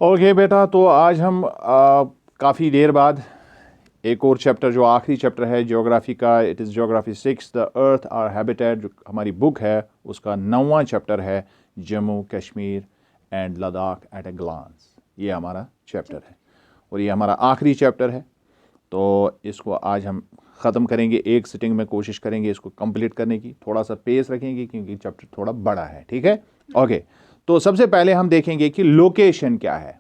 Okay बेटा, तो आज हम काफ़ी देर बाद एक और चैप्टर, जो आखिरी चैप्टर है ज्योग्राफी का, it is geography 6 the earth our habitat, जो हमारी बुक है उसका 9वां चैप्टर है Jammu Kashmir and Ladakh at a glance. ये हमारा चैप्टर है और ये हमारा आखिरी चैप्टर है। तो इसको आज हम ख़त्म करेंगे, एक सिटिंग में कोशिश करेंगे इसको कंप्लीट करने की। थोड़ा सा पेस रखेंगे क्योंकि चैप्टर थोड़ा बड़ा है, ठीक है। ओके, तो सबसे पहले हम देखेंगे कि लोकेशन क्या है,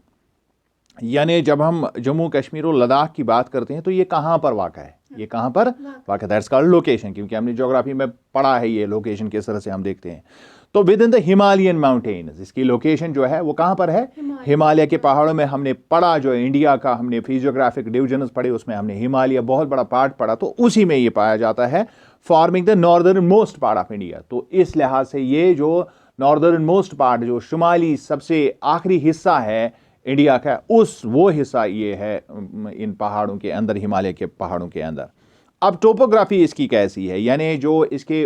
यानी जब हम जम्मू कश्मीर और लद्दाख की बात करते हैं तो ये कहाँ पर वाक़ा है, ये कहाँ पर वाक़ा है, दैट्स कॉल्ड लोकेशन, क्योंकि हमने ज्योग्राफी में पढ़ा है ये लोकेशन किस तरह से हम देखते हैं। तो with in the Himalayan mountains, इसकी लोकेशन जो है वो कहाँ पर है, हिमालय के पहाड़ों में। हमने पढ़ा जो इंडिया का, हमने फिजियोग्राफिक डिविजन्स पढ़े, उसमें हमने हिमालय बहुत बड़ा पार्ट पढ़ा, तो उसी में ये पाया जाता है, forming the northern most part of India. तो इस लिहाज से ये जो नॉर्दर्न मोस्ट पार्ट, जो शुमाली सबसे आखिरी हिस्सा है इंडिया का, वो हिस्सा ये है इन पहाड़ों के अंदर, हिमालय के पहाड़ों के अंदर। अब टोपोग्राफी इसकी कैसी है, यानी जो इसके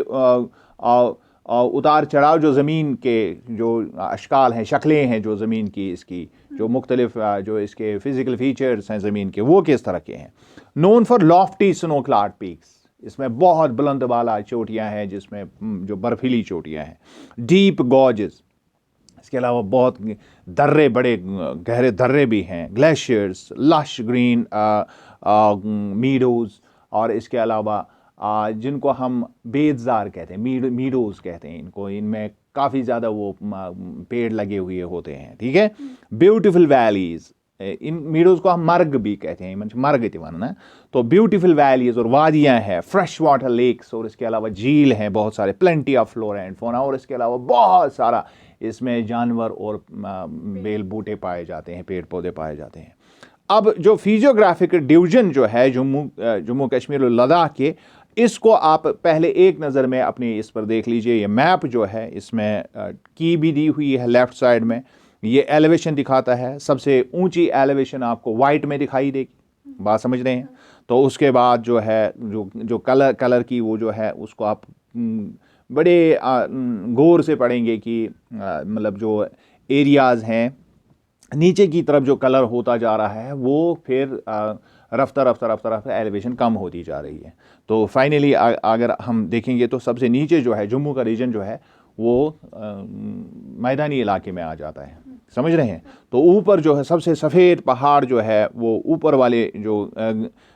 उतार चढ़ाव, जो ज़मीन के जो अशकाल हैं, शक्लें हैं जो ज़मीन की, इसकी जो मुख्तलिफ जो इसके फिज़िकल फीचर्स हैं ज़मीन के, वो किस तरह के हैं। Known for Lofty snow clad peaks, इसमें बहुत बुलंद वाला चोटियाँ हैं, जिसमें जो बर्फीली चोटियाँ हैं। डीप गॉर्जेस, इसके अलावा बहुत दर्रे, बड़े गहरे दर्रे भी हैं। ग्लेशियर्स, लश ग्रीन मीडोज़, और इसके अलावा जिनको हम बेदजार कहते हैं, मीडोज़ कहते हैं इनको, इनमें काफ़ी ज़्यादा वो पेड़ लगे हुए होते हैं, ठीक है। ब्यूटीफुल वैलीज़, इन मीडोज़ को हम मर्ग भी कहते हैं, मर्ग ना। तो ब्यूटीफुल वैलीज़ और वादियाँ हैं, फ्रेश वाटर लेक्स, और इसके अलावा झील हैं बहुत सारे, plenty of flora and fauna, और इसके अलावा बहुत सारा इसमें जानवर और बेल बूटे पाए जाते हैं, पेड़ पौधे पाए जाते हैं। अब जो फिजियोग्राफिक डिवीजन जो है जम्मू कश्मीर और लद्दाख के, इसको आप पहले एक नज़र में अपनी इस पर देख लीजिए। ये मैप जो है इसमें की भी दी हुई है लेफ़्ट साइड में, ये एलिवेशन दिखाता है। सबसे ऊंची एलिवेशन आपको वाइट में दिखाई देगी, बात समझ रहे हैं। तो उसके बाद जो है जो कलर की वो जो है उसको आप बड़े गौर से पढ़ेंगे कि मतलब जो एरियाज़ हैं, नीचे की तरफ जो कलर होता जा रहा है वो फिर रफ्ता एलिवेशन कम होती जा रही है। तो फाइनली अगर हम देखेंगे तो सबसे नीचे जो है जम्मू का रीजन जो है वो मैदानी इलाके में आ जाता है, समझ रहे हैं। तो ऊपर जो है सबसे सफ़ेद पहाड़ जो है वो ऊपर वाले जो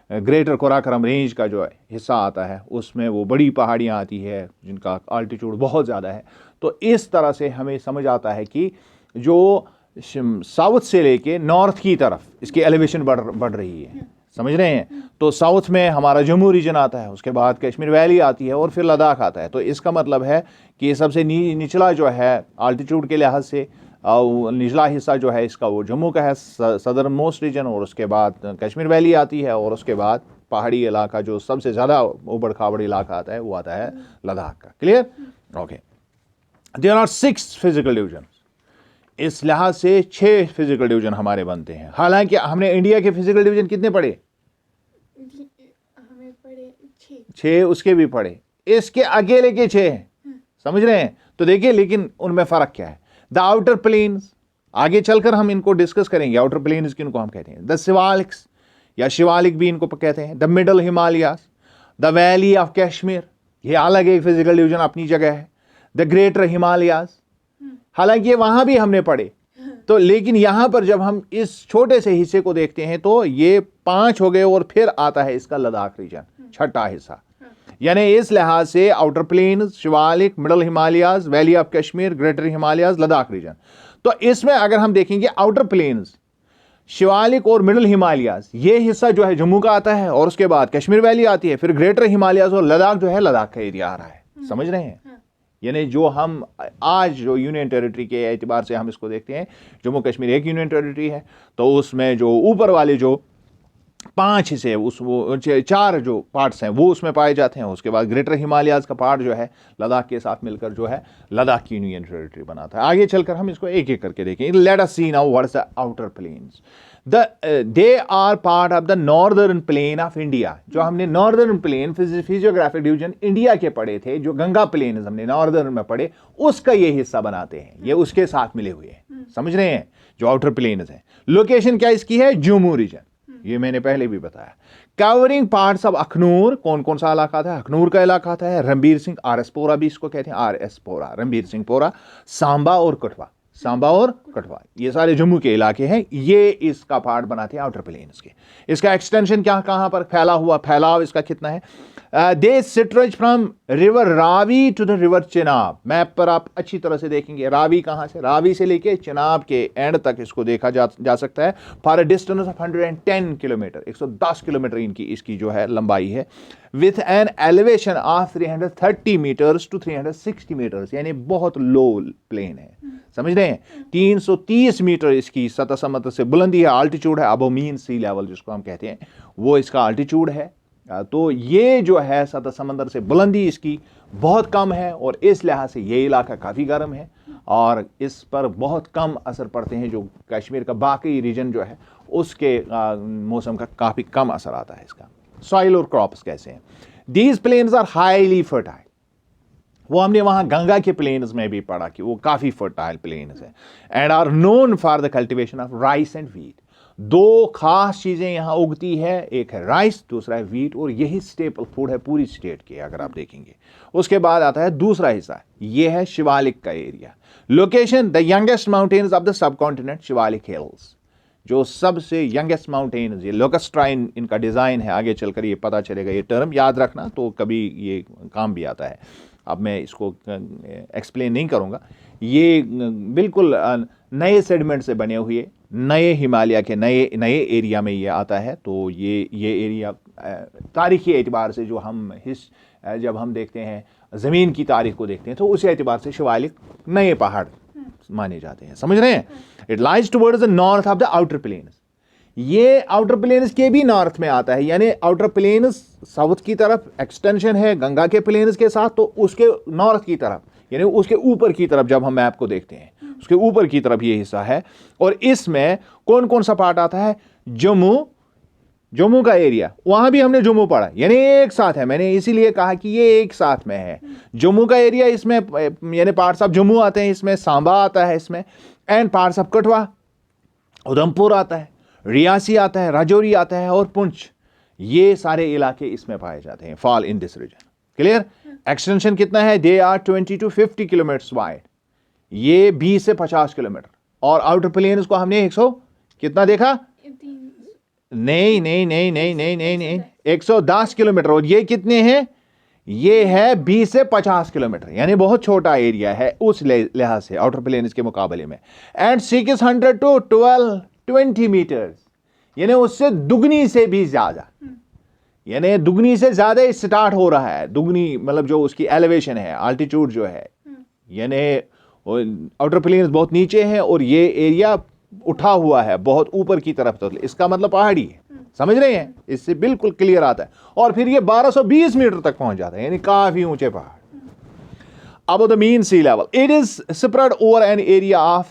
ग्रेटर कोराकोरम रेंज का जो हिस्सा आता है, उसमें वो बड़ी पहाड़ियाँ आती है जिनका आल्टीट्यूड बहुत ज़्यादा है। तो इस तरह से हमें समझ आता है कि जो साउथ से लेके नॉर्थ की तरफ इसकी एलिवेशन बढ़ रही है, समझ रहे हैं। तो साउथ में हमारा जम्मू रीजन आता है, उसके बाद कश्मीर वैली आती है और फिर लद्दाख आता है। तो इसका मतलब है कि सबसे निचला जो है आल्टीट्यूड के लिहाज से निचला हिस्सा जो है इसका वो जम्मू का है, सदर्न मोस्ट रीजन, और उसके बाद कश्मीर वैली आती है, और उसके बाद पहाड़ी इलाका जो सबसे ज़्यादा उबड़ खाबड़ इलाका आता है वो आता है लद्दाख का। Clear? Okay. There are 6 physical division, इस लिहाज से 6 फिजिकल डिवीजन हमारे बनते हैं। हालांकि हमने इंडिया के फिजिकल डिवीजन कितने पढ़े? हमें पढ़े 6, उसके भी पढ़े, इसके अकेले के 6 हैं, समझ रहे हैं। तो देखिए लेकिन उनमें फ़र्क क्या है। द आउटर प्लेन्स, आगे चलकर हम इनको डिस्कस करेंगे। आउटर प्लेन्स किनको हम कहते हैं? द शिवालिक्स या शिवालिक भी इनको कहते हैं। The middle Himalayas, the valley of Kashmir, ये अलग एक फिजिकल डिवीजन अपनी जगह है। द ग्रेटर हिमालयास, हालांकि ये वहां भी हमने पढ़े, तो लेकिन यहां पर जब हम इस छोटे से हिस्से को देखते हैं तो ये 5 हो गए, और फिर आता है इसका लद्दाख रीजन, छठा हिस्सा। यानी इस लिहाज से outer plains, Shivalik, middle Himalayas, valley of Kashmir, greater Himalayas, Ladakh region. तो इसमें अगर हम देखेंगे आउटर प्लेन्स, शिवालिक और मिडल हिमालयास, ये हिस्सा जो है जम्मू का आता है, और उसके बाद कश्मीर वैली आती है, फिर ग्रेटर हिमालयास और लद्दाख जो है लद्दाख का एरिया आ रहा है, समझ रहे हैं। यानी जो हम आज जो यूनियन टेरिटरी के एतबार से हम इसको देखते हैं, जम्मू कश्मीर एक यूनियन टेरिटरी है, तो उसमें जो ऊपर वाले जो 5 हिस्से, उस वो 4 जो पार्ट्स हैं वो उसमें पाए जाते हैं। उसके बाद ग्रेटर हिमालयाज का पार्ट जो है लद्दाख के साथ मिलकर जो है लद्दाख की यूनियन टेरिटरी बनाता है। आगे चलकर हम इसको एक एक करके देखें। Let us see now what is the outer plains. They are part of the northern plain of India. जो हमने northern plain physiographic division India के पढ़े थे, जो गंगा प्लेन हमने नॉर्दर्न में पढ़े, उसका ये हिस्सा बनाते हैं, ये उसके साथ मिले हुए हैं, समझ रहे हैं, जो आउटर प्लेन्स हैं। लोकेशन क्या इसकी है, जम्मू रीजन, ये मैंने पहले भी बताया। कवरिंग पार्ट्स ऑफ अखनूर, कौन कौन सा इलाका था, अखनूर का इलाका था, रणबीर सिंह, RS पोरा भी इसको कहते हैं, RS पोरा, रणबीर सिंह पोरा, सांबा और कठवा, सांबा और कठवा, ये सारे जम्मू के इलाके हैं, ये इसका पार्ट बनाते हैं आउटर प्लेन्स के। इसका एक्सटेंशन क्या, कहां पर फैला हुआ, फैलाव इसका कितना है, they stretch from river Ravi to the river Chenab. Map पर आप अच्छी तरह से देखेंगे, रावी कहां से, रावी से लेके चिनाब के एंड तक इसको देखा जा सकता है, for a distance of 110 kilometre, 110 kilometre इनकी इसकी जो है लंबाई है, with an elevation of 330 metres to 360 metres, यानी बहुत लो प्लेन है, समझ रहे हैं। 330 मीटर इसकी सतह समुद्र से बुलंदी है, आल्टीट्यूड है, अबव मीन सी लेवल जिसको हम कहते हैं, वो इसका आल्टीट्यूड है। तो ये जो है सतह समंदर से बुलंदी इसकी बहुत कम है, और इस लिहाज से ये इलाका काफ़ी गर्म है, और इस पर बहुत कम असर पड़ते हैं, जो कश्मीर का बाकी रीजन जो है उसके मौसम का काफ़ी कम असर आता है इसका। सॉइल और क्रॉप्स कैसे हैं, these plains are highly fertile, वो हमने वहाँ गंगा के प्लेन्स में भी पढ़ा कि वो काफ़ी फर्टाइल प्लेन्स है, and are known for the cultivation of rice and wheat. दो खास चीज़ें यहाँ उगती है, एक है राइस, दूसरा है व्हीट, और यही स्टेपल फूड है पूरी स्टेट के, अगर आप देखेंगे। उसके बाद आता है दूसरा हिस्सा, ये है शिवालिक का area. Location, the youngest mountains of the sub continent, Shivalik hills, जो सबसे यंगेस्ट माउंटेन्स, ये लोकस्ट्राइन इनका डिज़ाइन है, आगे चलकर ये पता चलेगा, ये टर्म याद रखना तो कभी ये काम भी आता है। अब मैं इसको एक्सप्लेन नहीं करूँगा। ये बिल्कुल नए सेडिमेंट से बने हुए नए हिमालय के नए एरिया में ये आता है। तो ये एरिया तारीखी एतबार से जो हम जब हम देखते हैं ज़मीन की तारीख को देखते हैं तो उस एतबार से शिवालिक नए पहाड़ माने जाते हैं, समझ रहे हैं। It lies towards the north of the outer plains, ये आउटर प्लेन्स के भी नॉर्थ में आता है, यानी आउटर प्लेन्स साउथ की तरफ एक्सटेंशन है गंगा के प्लेन्स के साथ, तो उसके नॉर्थ की तरफ यानी उसके ऊपर की तरफ जब हम मैप को देखते हैं उसके ऊपर की तरफ ये हिस्सा है। और इसमें कौन कौन सा पार्ट आता है, जम्मू का एरिया, वहां भी हमने जम्मू पढ़ा, यानी एक साथ है, मैंने इसीलिए कहा कि ये एक साथ में है। जम्मू का एरिया इसमें यानी पार्ट्स ऑफ जम्मू आते हैं, इसमें सांबा आता है इसमें, एंड पार्ट्स ऑफ कठवा, उधमपुर आता है, रियासी आता है, राजौरी आता है, और पुंछ, ये सारे इलाके इसमें पाए जाते हैं, fall in this region. Clear. Extension कितना है, they are 20 to 50 kilometre wide, ये 20 से 50 किलोमीटर, और आउटर प्लेन को हमने 100 कितना देखा, नहीं 110 किलोमीटर, और ये कितने हैं, ये है 20 से 50 किलोमीटर, यानी बहुत छोटा एरिया है उस लिहाज से आउटर प्लेन के मुकाबले में। एंड 600 to 1220 मीटर्स, यानी उससे दुगनी से भी ज्यादा, यानी दुगनी से ज्यादा स्टार्ट हो रहा है, दुगनी मतलब जो उसकी एलिवेशन है, आल्टीट्यूड जो है, यानी आउटर प्लेन्स बहुत नीचे है और ये एरिया उठा हुआ है बहुत ऊपर की तरफ, तो इसका मतलब पहाड़ी है, समझ रहे हैं, इससे बिल्कुल क्लियर आता है। और फिर ये 1220 मीटर तक पहुंच जाता है, यानी काफी ऊंचे पहाड़। अब the mean sea level, it is spread over an area of,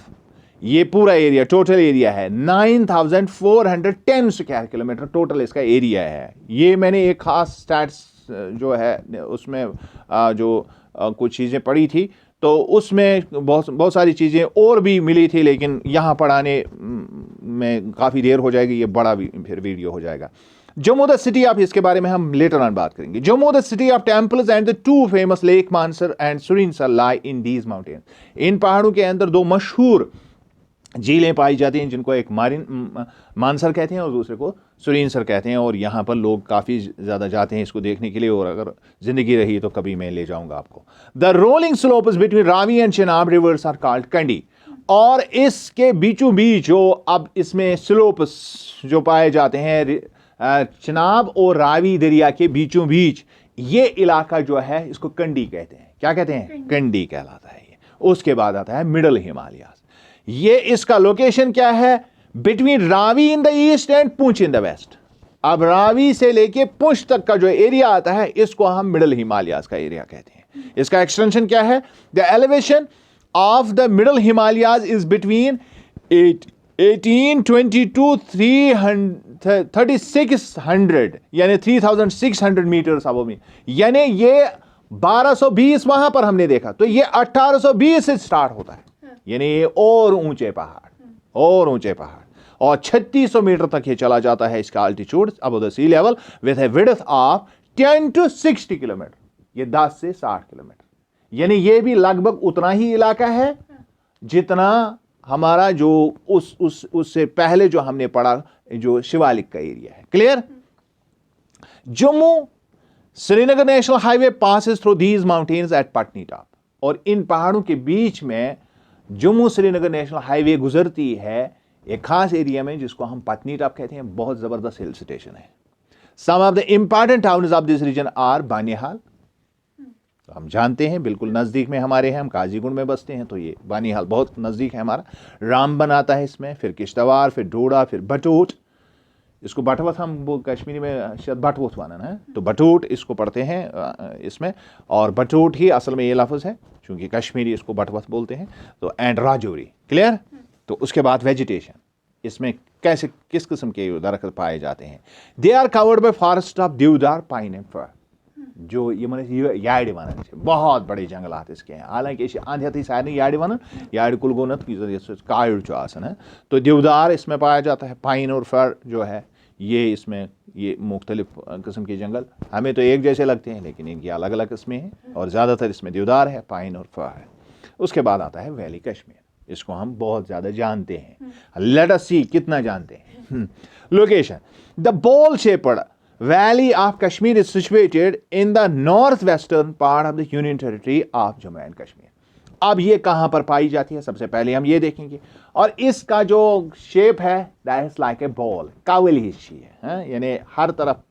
ये पूरा एरिया टोटल एरिया है 9410 स्क्वायर किलोमीटर टोटल इसका एरिया है। ये मैंने एक खास स्टैट्स जो है उसमें जो कुछ चीज़ें पढ़ी थी, तो उसमें बहुत सारी चीज़ें और भी मिली थी, लेकिन यहाँ पढ़ाने में काफ़ी देर हो जाएगी, ये बड़ा भी फिर वीडियो हो जाएगा। जम्मू द सिटी ऑफ, इसके बारे में हम लेटर ऑन बात करेंगे। Jammu the city of temples and the two famous lake Mansar and Surinsar lie in these mountain, इन पहाड़ों के अंदर दो मशहूर झीलें पाई जाती हैं, जिनको एक मानसर कहते हैं और दूसरे को सुरिनसर कहते हैं, और यहाँ पर लोग काफ़ी ज़्यादा जाते हैं इसको देखने के लिए, और अगर ज़िंदगी रही तो कभी मैं ले जाऊँगा आपको। The rolling slopes between Ravi and Chenab rivers are called Kandi, और इसके बीचों बीच जो अब इसमें स्लोप्स जो पाए जाते हैं चिनाब और रावी दरिया के बीचों बीच, ये इलाका जो है इसको कंडी कहते हैं। क्या कहते हैं, कंडी कहलाता है ये। उसके बाद आता है मिडल हिमालयाज, ये इसका लोकेशन क्या है, between Ravi in the east and Poonch in the west. अब रावी से लेके पुंछ तक का जो एरिया आता है इसको हम मिडल हिमालयाज का एरिया कहते हैं। इसका एक्सटेंशन क्या है, the elevation of the middle Himalayas is between 1820 to 3600 यानी 3600 मीटर्स अबव मीन, यानी ये 1220 वहां पर हमने देखा, तो ये 1820 से स्टार्ट होता है, यानी ये और ऊंचे पहाड़ और 3600 मीटर तक ये चला जाता है इसका altitude above the sea level with a width of 10 to 60 kilometre, ये 10 से 60 किलोमीटर, यानी ये भी लगभग उतना ही इलाका है जितना हमारा जो उससे पहले जो हमने पढ़ा जो शिवालिक का एरिया है। Clear? Jammu Srinagar national highway passes through these mountains at Patnitop, और इन पहाड़ों के बीच में जम्मू श्रीनगर नेशनल हाईवे गुजरती है एक खास एरिया में जिसको हम पटनी टॉप कहते हैं। बहुत जबरदस्त हिल स्टेशन है। Some of the important towns of this region are Banihal, तो हम जानते हैं बिल्कुल नज़दीक में हमारे हैं, हम काजीगुंड में बसते हैं, तो ये बानिहाल बहुत नज़दीक है हमारा। रामबन आता है इसमें, फिर किश्तवाड़, फिर डोडा, फिर बटोट, इसको बटवत हम वो कश्मीरी में शायद बटवत वानन है, तो बटोट इसको पढ़ते हैं इसमें, और बटोट ही असल में ये लफ्ज़ है क्योंकि कश्मीरी इसको बटवत बोलते हैं। तो एंड राजौरी। क्लियर? तो उसके बाद वेजिटेशन, इसमें कैसे किस किस्म के दरख्त पाए जाते हैं। They are covered by forest of deodar, pine and fir, जो ये मैंने यार्ड वन बहुत बड़े जंगलात इसके हैं। हालांकि आंधी सारे यार्ड वन यार्ड कुलगोनत कायड़ जो आसन है, तो देवदार इसमें पाया जाता है। पाइन और फर जो है ये इसमें ये मुख्तलिफ किस्म के जंगल हमें तो एक जैसे लगते हैं लेकिन इनकी अलग अलग किस्में हैं, और ज़्यादातर इसमें देवदार है, पाइन और फर है। उसके बाद आता है वैली कश्मीर, इसको हम बहुत ज़्यादा जानते हैं। लेट अस सी कितना जानते हैं। Location, the ball shaped valley of Kashmir is situated in the north western part of the union territory of Jammu and Kashmir. अब ये कहां पर पाई जाती है सबसे पहले हम ये देखेंगे, और इसका जो शेप है that is like a ball, कावल हिस्सी है, यानी हर तरफ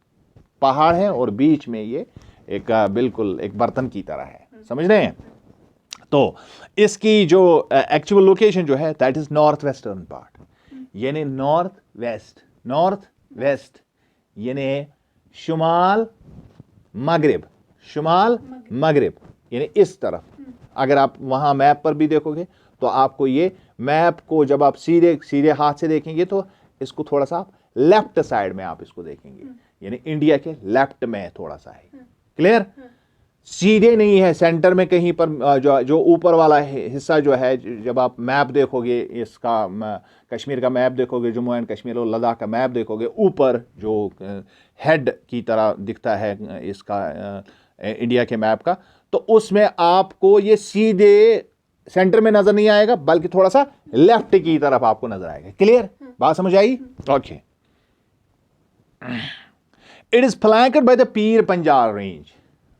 पहाड़ है और बीच में ये एक बिल्कुल एक बर्तन की तरह है। समझ रहे हैं? तो इसकी जो एक्चुअल लोकेशन जो है that is north western part, यानी नॉर्थ वेस्ट यानी शुमाल मगरिब, यानी इस तरफ। अगर आप वहां मैप पर भी देखोगे तो आपको ये मैप को जब आप सीधे हाथ से देखेंगे तो इसको थोड़ा सा लेफ्ट साइड में आप इसको देखेंगे, यानी इंडिया के लेफ्ट में थोड़ा सा है। क्लियर? सीधे नहीं है, सेंटर में कहीं पर जो ऊपर वाला हिस्सा जो है, जब आप मैप देखोगे इसका कश्मीर का मैप देखोगे, जम्मू एंड कश्मीर और लद्दाख का मैप देखोगे, ऊपर जो हेड की तरह दिखता है इसका इंडिया के मैप का, तो उसमें आपको ये सीधे सेंटर में नजर नहीं आएगा बल्कि थोड़ा सा लेफ्ट की तरफ आपको नजर आएगा। क्लियर? बात समझ आई? Okay. It is flanked by the Pir Panjal range,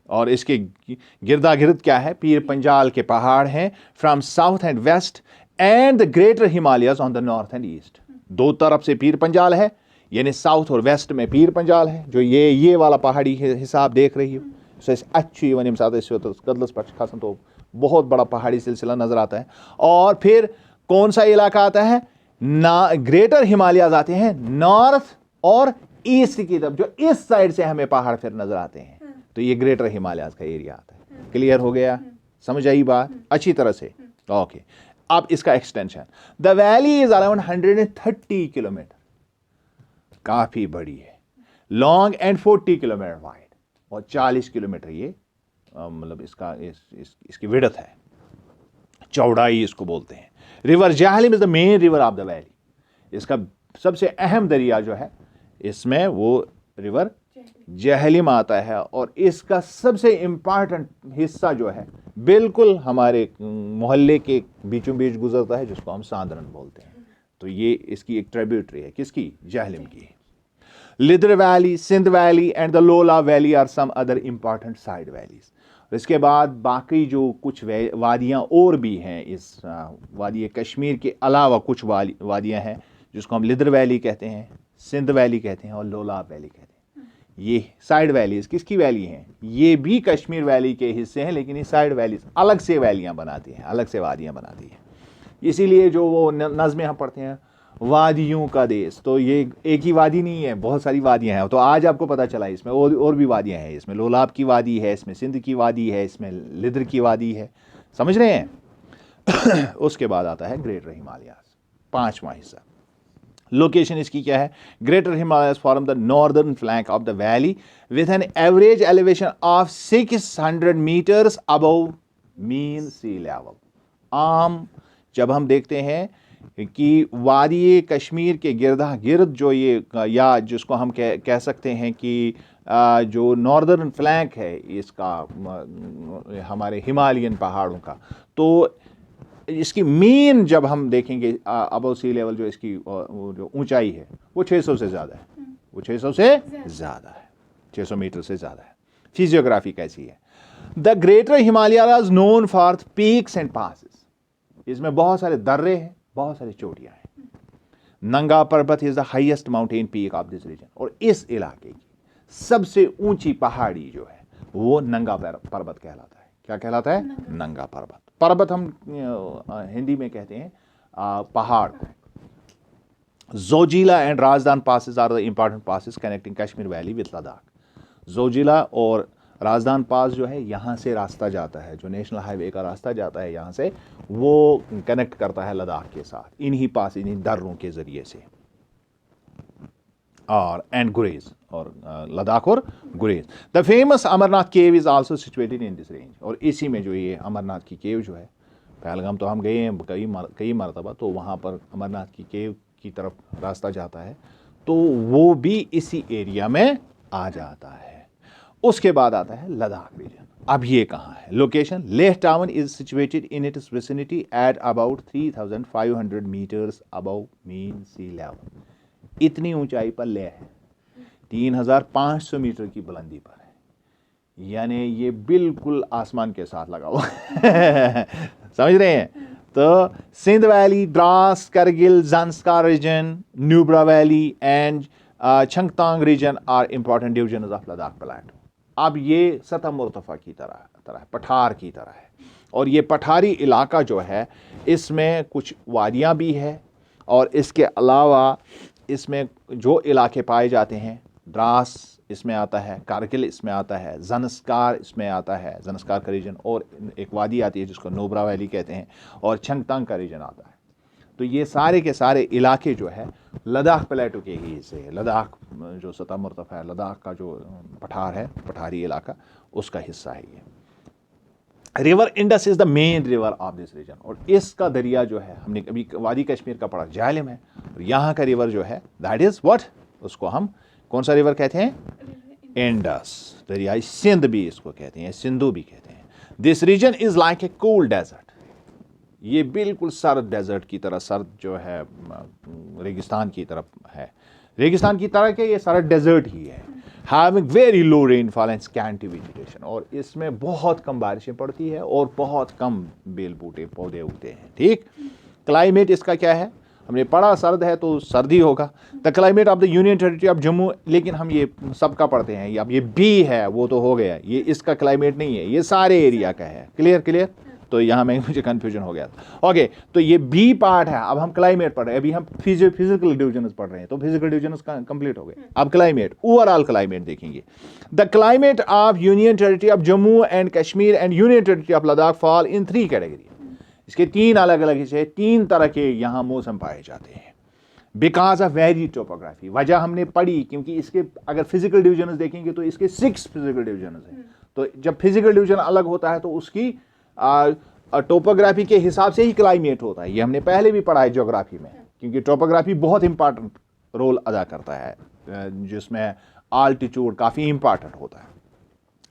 और इसके गिरदा गिर्द क्या है? पीर पंजाल के पहाड़ हैं, from south and west and the greater Himalayas on the north and east. दो तरफ से पीर पंजाल है, यानी साउथ और वेस्ट में पीर पंजाल है, जो ये वाला पहाड़ी हिसाब देख रही हो। अच्छी वन कदलस पर खासन तो बहुत बड़ा पहाड़ी सिलसिला नजर आता है। और फिर कौन सा इलाका आता है? ग्रेटर हिमालयस आते हैं नॉर्थ और ईस्ट की तरफ, जो इस साइड से हमें पहाड़ फिर नजर आते हैं, तो ये ग्रेटर हिमालयस का एरिया आता है। क्लियर हो गया? समझ आई बात अच्छी तरह से? ओके। अब इसका extension, the valley is around 130 kilometre, काफी बड़ी है, लॉन्ग एंड 40 किलोमीटर वाइड, और 40 किलोमीटर ये मतलब इसका इसकी विड्थ है, चौड़ाई इसको बोलते हैं। River Jhelum is the main river of the valley, इसका सबसे अहम दरिया जो है इसमें वो रिवर जहलिम आता है, और इसका सबसे इंपॉर्टेंट हिस्सा जो है बिल्कुल हमारे मोहल्ले के बीचों बीच गुजरता है, जिसको हम सांदरन बोलते हैं। तो ये इसकी एक ट्रिब्यूटरी है, किसकी? जहलिम की। Lidder valley, Sindh valley and the Lolab valley are some other important side valleys. इसके बाद बाकी जो कुछ वादियाँ और भी हैं इस वादी कश्मीर के अलावा, कुछ वादियाँ हैं जिसको हम लिदर वैली कहते हैं, सिंध वैली कहते हैं और लोला वैली कहते हैं। ये साइड वैलीज किसकी वैली हैं? ये भी कश्मीर वैली के हिस्से हैं, लेकिन ये साइड वैलीज अलग से वैलियाँ बनाती हैं, अलग से वादियाँ बनाती हैं। इसीलिए जो वो नज़्में हम पढ़ते हैं वादियों का देश, तो ये एक ही वादी नहीं है, बहुत सारी वादियाँ हैं। तो आज आपको पता चला इसमें और भी वादियाँ हैं, इसमें लोलाब की वादी है, इसमें सिंध की वादी है, इसमें लिदर की वादी है। समझ रहे हैं? उसके बाद आता है ग्रेटर हिमालयास, पांचवा हिस्सा। लोकेशन इसकी क्या है? Greater Himalayas form the northern flank of the valley with an average elevation of 600 metres above mean sea level. आम जब हम देखते हैं कि वादी कश्मीर के गिरदा गिर्द जो ये या जिसको हम कह सकते हैं कि जो नॉर्दर्न फ्लैंक है इसका हमारे हिमालयन पहाड़ों का, तो इसकी मेन जब हम देखेंगे अबव सी लेवल जो इसकी जो ऊंचाई है वो 600 से ज़्यादा है, वो 600 से ज़्यादा है, 600 मीटर से ज़्यादा है। फिजियोग्राफी कैसी है? The greater Himalayas known for peaks and passes, इसमें बहुत सारे दर्रे हैं, बहुत सारी चोटियां हैं। Nanga Parbat is the highest mountain peak of this region, और इस इलाके की सबसे ऊंची पहाड़ी जो है वो नंगा पर्वत कहलाता है। क्या कहलाता है? नंगा पर्वत। पर्वत हम हिंदी में कहते हैं पहाड़ को। Zojila and Razdan passes are the important passes connecting Kashmir valley with Ladakh. Zojila और राजदान पास जो है यहाँ से रास्ता जाता है, जो नेशनल हाईवे का रास्ता जाता है यहाँ से, वो कनेक्ट करता है लद्दाख के साथ, इन्हीं पास, इन्हीं दर्रों के जरिए से। और एंड गुरेज, और लद्दाख और Gurez. The famous Amarnath cave is also situated in this range, और इसी में जो ये अमरनाथ की केव जो है, पहलगाम तो हम गए हैं कई मरतबा, तो वहाँ पर अमरनाथ की केव की तरफ रास्ता जाता है, तो वो भी इसी एरिया में आ जाता है। उसके बाद आता है लद्दाख रीजन। अब ये कहाँ है? Location, Leh town is situated in its vicinity at about 3500 metres above mean sea level. इतनी ऊंचाई पर लेह है, 3500 मीटर की बुलंदी पर है, यानी ये बिल्कुल आसमान के साथ लगा हुआ है। समझ रहे हैं? तो Sindh valley, Dras, Kargil, Zanskar region, Nubra valley and Changthang region are important divisions of Ladakh plateau. अब ये सतह मुर्तफा की तरह पठार की तरह है, और ये पठारी इलाका जो है इसमें कुछ वादियाँ भी है, और इसके अलावा इसमें जो इलाके पाए जाते हैं, द्रास इसमें आता है, कारगिल इसमें आता है, ज़ांस्कार इसमें आता है, ज़ांस्कार का रीजन, और एक वादी आती है जिसको नुब्रा वैली कहते हैं, और छंगतांग का रीजन आता है। तो ये सारे के सारे इलाके जो है लद्दाख प्लेटो के ही हिस्से है। लद्दाख जो सतह मुर्तफा है, लद्दाख का जो पठार है, पठारी इलाका, उसका हिस्सा है ये। River Indus is the main river of this region, और इसका दरिया जो है, हमने अभी वादी कश्मीर का पढ़ा झेलम है, और यहाँ का रिवर जो है दैट इज व्हाट, उसको हम कौन सा रिवर कहते हैं? इंडस। दरियाई सिंध भी इसको कहते हैं, सिंधु भी कहते हैं। This region is like a cool desert, ये बिल्कुल सर्द डेजर्ट की तरह, सर्द जो है रेगिस्तान की तरफ है, रेगिस्तान की तरह के ये सारा डेजर्ट ही है। Having very low rainfall and scanty vegetation, और इसमें बहुत कम बारिशें पड़ती है और बहुत कम बेल बूटे पौधे उगते हैं। ठीक। क्लाइमेट इसका क्या है? हमने पढ़ा सर्द है तो सर्दी होगा। The climate of the union territory of Jammu, लेकिन हम ये सबका पढ़ते हैं, अब ये बी है वो तो हो गया, ये इसका क्लाइमेट नहीं है, ये सारे एरिया का है। Clear clear? तो यहाँ में मुझे कन्फ्यूजन हो गया था। ओके, तो ये बी पार्ट है। अब हम क्लाइमेट पढ़ रहे हैं, अभी हम फिजिकल डिविजन्स पढ़ रहे हैं, तो फिजिकल डिविजन्स कंप्लीट हो गए। अब क्लाइमेट, ओवरऑल क्लाइमेट देखेंगे। The climate of union territory of Jammu and Kashmir and union territory of Ladakh fall in 3 category. इसके 3 अलग अलग हिस्से, 3 तरह के यहाँ मौसम पाए जाते हैं। बिकॉज ऑफ वेरी टोपोग्राफी, वजह हमने पढ़ी, क्योंकि इसके अगर फिजिकल डिविजन्स देखेंगे तो इसके 6 फिजिकल डिविजन्स हैं। तो जब फिजिकल डिवीजन अलग होता है तो उसकी टोपोग्राफी के हिसाब से ही क्लाइमेट होता है। ये हमने पहले भी पढ़ा है ज्योग्राफी में, क्योंकि टोपोग्राफी बहुत इंपॉर्टेंट रोल अदा करता है, जिसमें आल्टीट्यूड काफ़ी इंपॉर्टेंट होता है।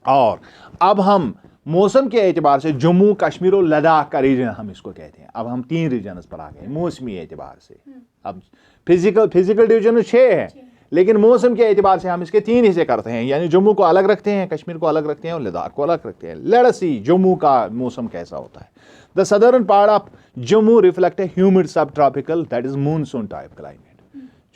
और अब हम मौसम के एतबार से जम्मू कश्मीर और लद्दाख का रीजन हम इसको कहते हैं। अब हम 3 रीजन पर आ गए मौसमी एतबार से। अब फिजिकल डिवीजन 6 है, लेकिन मौसम के एतबार से हम इसके 3 हिस्से करते हैं, यानी जम्मू को अलग रखते हैं, कश्मीर को अलग रखते हैं और लद्दाख को अलग रखते हैं। लेट अस सी जम्मू का मौसम कैसा होता है। The southern part of Jammu reflect a humid sub tropical that is monsoon type climate,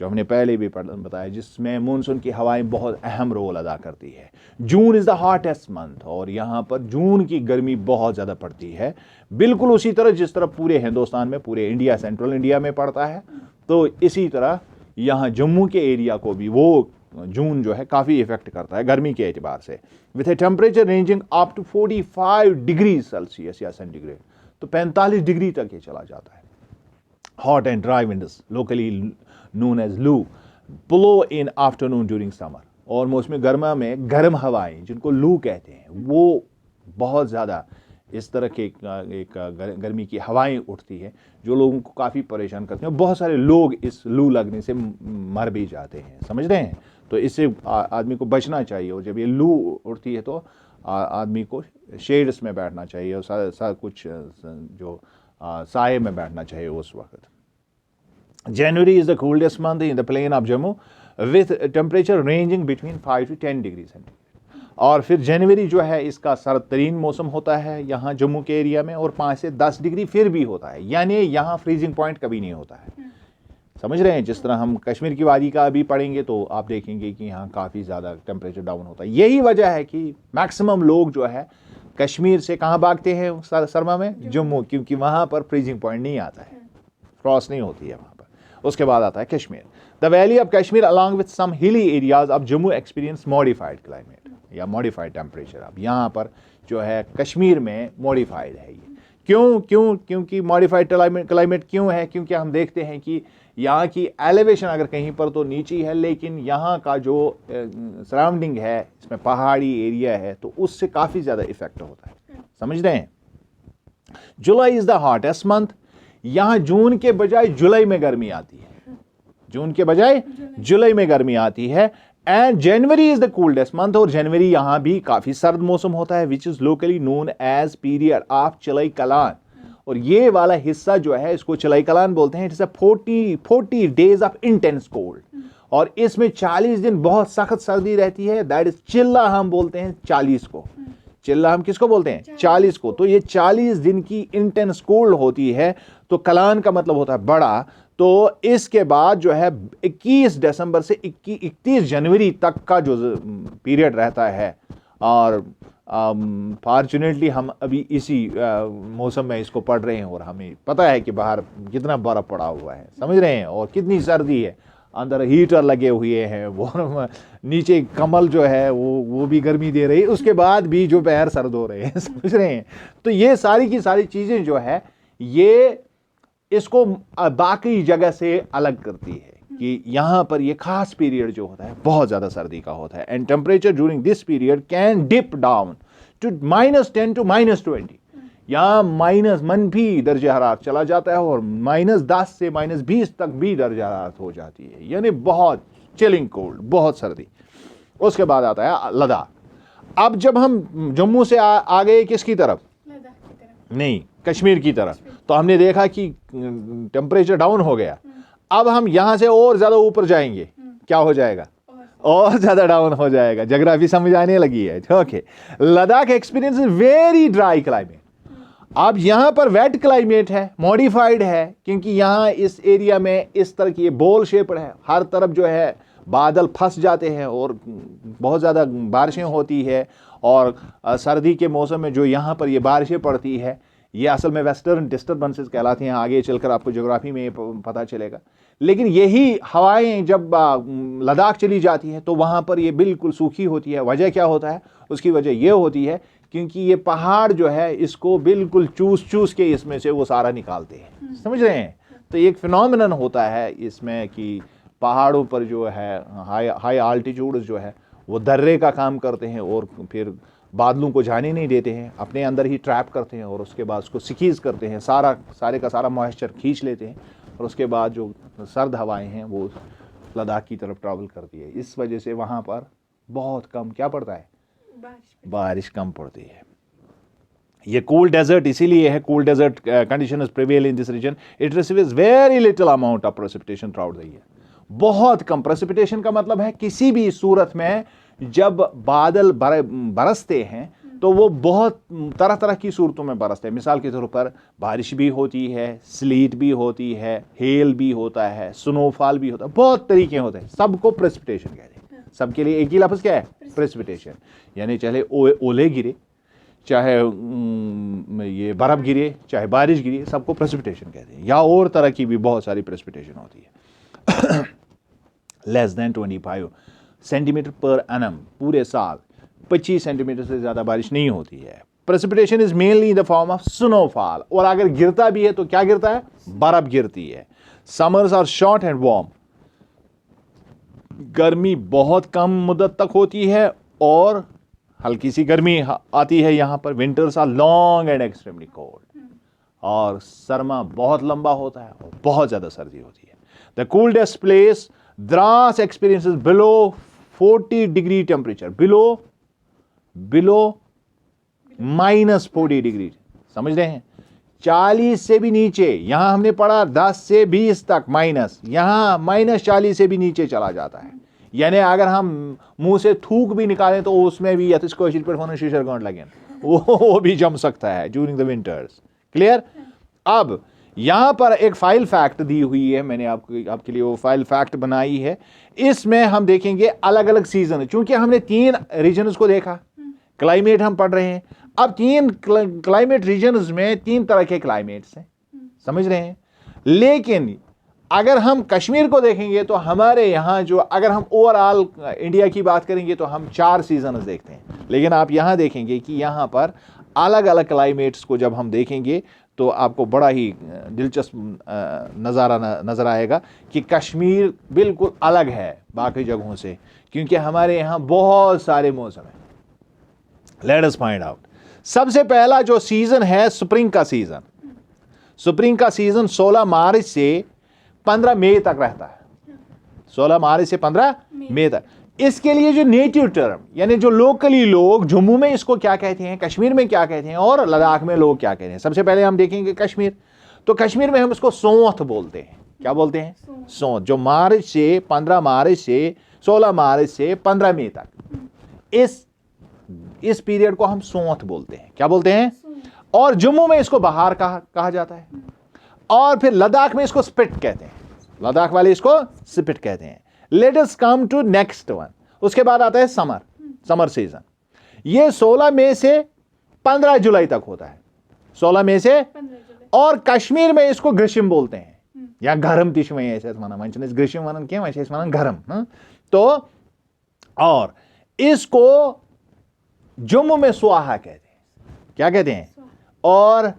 जो हमने पहले भी बताया, जिसमें मानसून की हवाएं बहुत अहम रोल अदा करती है। June is the hottest month, और यहाँ पर जून की गर्मी बहुत ज़्यादा पड़ती है, बिल्कुल उसी तरह जिस तरह पूरे हिंदुस्तान में, पूरे इंडिया, सेंट्रल इंडिया में पड़ता है। तो इसी तरह यहाँ जम्मू के एरिया को भी वो जून जो है काफ़ी इफेक्ट करता है गर्मी के एतबार से। With a temperature ranging up to 45 degree Celsius या सेंटीग्रेड, तो 45 डिग्री तक ये चला जाता है। Hot and dry winds locally known as loo blow in afternoon during summer, और मौसम गर्मा में गर्म हवाएं जिनको लू कहते हैं वो बहुत ज़्यादा इस तरह के एक गर्मी की हवाएं उठती है जो लोगों को काफ़ी परेशान करती हैं। बहुत सारे लोग इस लू लगने से मर भी जाते हैं, समझ रहे हैं। तो इससे आदमी को बचना चाहिए, और जब ये लू उठती है तो आदमी को शेड्स में बैठना चाहिए और कुछ जो साए में बैठना चाहिए उस वक्त। January is the coolest month in the plain of Jammu with temperature ranging between 5 to 10 degree centigrade. और फिर जनवरी जो है इसका सर्द तरीन मौसम होता है यहाँ जम्मू के एरिया में, और 5 से 10 डिग्री फिर भी होता है, यानी यहाँ फ्रीजिंग पॉइंट कभी नहीं होता है। समझ रहे हैं। जिस तरह हम कश्मीर की वादी का अभी पढ़ेंगे तो आप देखेंगे कि यहाँ काफ़ी ज़्यादा टेम्परेचर डाउन होता है। यही वजह है कि मैक्सिमम लोग जो है कश्मीर से कहाँ भागते हैं सरमा में, जम्मू, क्योंकि वहाँ पर फ्रीजिंग पॉइंट नहीं आता है, क्रॉस नहीं होती है वहाँ पर। उसके बाद आता है Kashmir. The valley of Kashmir along with some hilly areas of Jammu experience modified climate या मॉडिफाइड टेम्परेचर। अब यहाँ पर जो है कश्मीर में मॉडिफाइड है ये। क्योंकि मॉडिफाइड क्लाइमेट क्यों है? क्योंकि हम देखते हैं कि यहाँ की एलिवेशन अगर कहीं पर तो नीची है, लेकिन यहाँ का जो सराउंडिंग है इसमें पहाड़ी एरिया है, तो उससे काफ़ी ज़्यादा इफेक्ट होता है। समझ रहे हैं। जुलाई इज़ द हॉटेस्ट मंथ। यहाँ जून के बजाय जुलाई में गर्मी आती है, जून के बजाय जुलाई में गर्मी आती है। And January is the coldest month, और जनवरी यहाँ भी काफ़ी सर्द मौसम होता है, which is locally known as period of Chillai Kalan. और ये वाला हिस्सा जो है इसको चलाई कलान बोलते हैं। It's 40 days of intense cold, और इसमें 40 दिन बहुत सख्त सर्दी रहती है। दैट इज चिल्ला हम बोलते हैं 40 को। चिल्ला हम किसको बोलते हैं? 40 को। तो ये 40 दिन की इंटेंस कोल्ड होती है। तो कलान का मतलब होता है बड़ा। तो इसके बाद जो है 21 दिसंबर से 31 जनवरी तक का जो पीरियड रहता है, और फॉर्चुनेटली हम अभी इसी मौसम में इसको पढ़ रहे हैं, और हमें पता है कि बाहर कितना बर्फ पड़ा हुआ है, समझ रहे हैं, और कितनी सर्दी है। अंदर हीटर लगे हुए हैं, वो नीचे कमल जो है वो भी गर्मी दे रही है, उसके बाद भी जो पैर सर्द हो रहे हैं, समझ रहे हैं। तो ये सारी की सारी चीज़ें जो है ये इसको बाकी जगह से अलग करती है कि यहाँ पर ये खास पीरियड जो होता है बहुत ज़्यादा सर्दी का होता है। And temperature during this period can dip down to -10 to -20। यहाँ -भी दर्जे हरारत चला जाता है, और -10 से -20 तक भी दर्जे हरारत हो जाती है, यानी बहुत चिलिंग कोल्ड, बहुत सर्दी। उसके बाद आता है लद्दाख। अब जब हम जम्मू से आ गए किसकी तरफ? नहीं, कश्मीर की तरफ, तो हमने देखा कि टेम्परेचर डाउन हो गया। अब हम यहाँ से और ज़्यादा ऊपर जाएंगे, क्या हो जाएगा? और ज़्यादा डाउन हो जाएगा। ज्योग्राफी समझ आने लगी है। Okay. Ladakh experience very dry climate. अब यहाँ पर वेट क्लाइमेट है, मॉडिफाइड है, क्योंकि यहाँ इस एरिया में इस तरह की बॉल शेप्ड है, हर तरफ जो है बादल फंस जाते हैं और बहुत ज़्यादा बारिशें होती है। और सर्दी के मौसम में जो यहाँ पर ये बारिशें पड़ती है, ये असल में वेस्टर्न डिस्टर्बेंसेस कहलाती हैं। आगे चलकर आपको ज्योग्राफी में पता चलेगा। लेकिन यही हवाएं जब लद्दाख चली जाती हैं तो वहाँ पर ये बिल्कुल सूखी होती है। वजह क्या होता है? उसकी वजह ये होती है क्योंकि ये पहाड़ जो है इसको बिल्कुल चूस के इसमें से वो सारा निकालते हैं, समझ रहे हैं। तो एक फिनोमिनन होता है इसमें कि पहाड़ों पर जो है हाई आल्टीट्यूड जो है वो दर्रे का काम करते हैं, और फिर बादलों को जाने नहीं देते हैं, अपने अंदर ही ट्रैप करते हैं, और उसके बाद उसको सिकीज करते हैं, सारे का सारा मॉइस्चर खींच लेते हैं, और उसके बाद जो सर्द हवाएं हैं वो लद्दाख की तरफ ट्रैवल करती है। इस वजह से वहाँ पर बहुत कम क्या पड़ता है? बारिश कम पड़ती है। ये कूल डेजर्ट इसीलिए है, cool desert conditions prevail in this region. It receives very little amount of precipitation throughout the year. बहुत कम। प्रेसिपिटेशन का मतलब है किसी भी सूरत में जब बादल बरसते हैं तो वो बहुत तरह तरह की सूरतों में बरसते हैं। मिसाल के तौर पर बारिश भी होती है, स्लीट भी होती है, हेल भी होता है, स्नोफॉल भी होता है, बहुत तरीके होते हैं। सबको प्रेसिपिटेशन कहते हैं। सबके लिए एक ही लफ्ज़ क्या है? प्रेसिपिटेशन। यानी चाहे ओले गिरे, चाहे ये बर्फ़ गिरे, चाहे बारिश गिरे, सबको प्रेसिपिटेशन कहते हैं। या और तरह की भी बहुत सारी प्रेसिपिटेशन होती है। Less than 25 centimetre per annum, पूरे साल 25 सेंटीमीटर से ज़्यादा बारिश नहीं होती है। Precipitation is mainly in the form of snowfall, और अगर गिरता भी है तो क्या गिरता है? बर्फ गिरती है। Summers are short and warm, गर्मी बहुत कम मुद्दत तक होती है और हल्की सी गर्मी आती है यहाँ पर। Winters are long and extremely cold, और सरमा बहुत लंबा होता है और बहुत ज़्यादा सर्दी होती है। The coldest place Dras experiences below 40 degree temperature, below -40 degree, समझ रहे हैं? 40 से भी नीचे। यहां हमने पढ़ा 10 से 20 तक माइनस, यहां -40 से भी नीचे चला जाता है। यानी अगर हम मुंह से थूक भी निकालें तो उसमें भी शीशर गांठ लगे, वो भी जम सकता है ड्यूरिंग द विंटर्स। क्लियर? अब यहां पर एक फाइल फैक्ट दी हुई है, मैंने आपके लिए वो फाइल फैक्ट बनाई है। इसमें हम देखेंगे अलग अलग सीजन, चूंकि हमने 3 रीजन्स को देखा, क्लाइमेट हम पढ़ रहे हैं। अब 3 क्लाइमेट रीजन्स में 3 तरह के क्लाइमेट्स हैं, समझ रहे हैं? लेकिन अगर हम कश्मीर को देखेंगे तो हमारे यहाँ जो, अगर हम ओवरऑल इंडिया की बात करेंगे तो हम 4 सीजन देखते हैं। लेकिन आप यहाँ देखेंगे कि यहाँ पर अलग अलग क्लाइमेट्स को जब हम देखेंगे तो आपको बड़ा ही दिलचस्प नज़ारा नज़र आएगा कि कश्मीर बिल्कुल अलग है बाकी जगहों से, क्योंकि हमारे यहाँ बहुत सारे मौसम हैं। Let us find out. सबसे पहला जो सीजन है स्प्रिंग का सीजन। स्प्रिंग का सीजन 16 मार्च से 15 मई तक रहता है। 16 मार्च से 15 मई तक। इसके लिए जो नेटिव टर्म, यानी जो लोकली लोग, जम्मू में इसको क्या कहते हैं, कश्मीर में क्या कहते हैं और लद्दाख में लोग क्या कहते हैं। सबसे पहले हम देखेंगे कश्मीर। तो कश्मीर में हम इसको सोंठ बोलते हैं। क्या बोलते हैं? सोंठ। जो 15 मार्च से 16 मार्च से 15 मई तक, इस पीरियड को हम सोंठ बोलते हैं। क्या बोलते हैं? और जम्मू में इसको बहार कहा जाता है, और फिर लद्दाख में इसको स्पिट कहते हैं। लद्दाख वाले इसको स्पिट कहते हैं। Let us come to next one. उसके बाद आता है समर सीजन। ये 16 मई से 15 जुलाई तक होता है। 16 मई से, और कश्मीर में इसको ग्रीष्म बोलते हैं, या गर्म तिश में ऐसे ग्रीष्म वनन क्या वनन गर्म। तो और इसको जम्मू में स्वाहा कहते हैं। क्या कहते हैं? और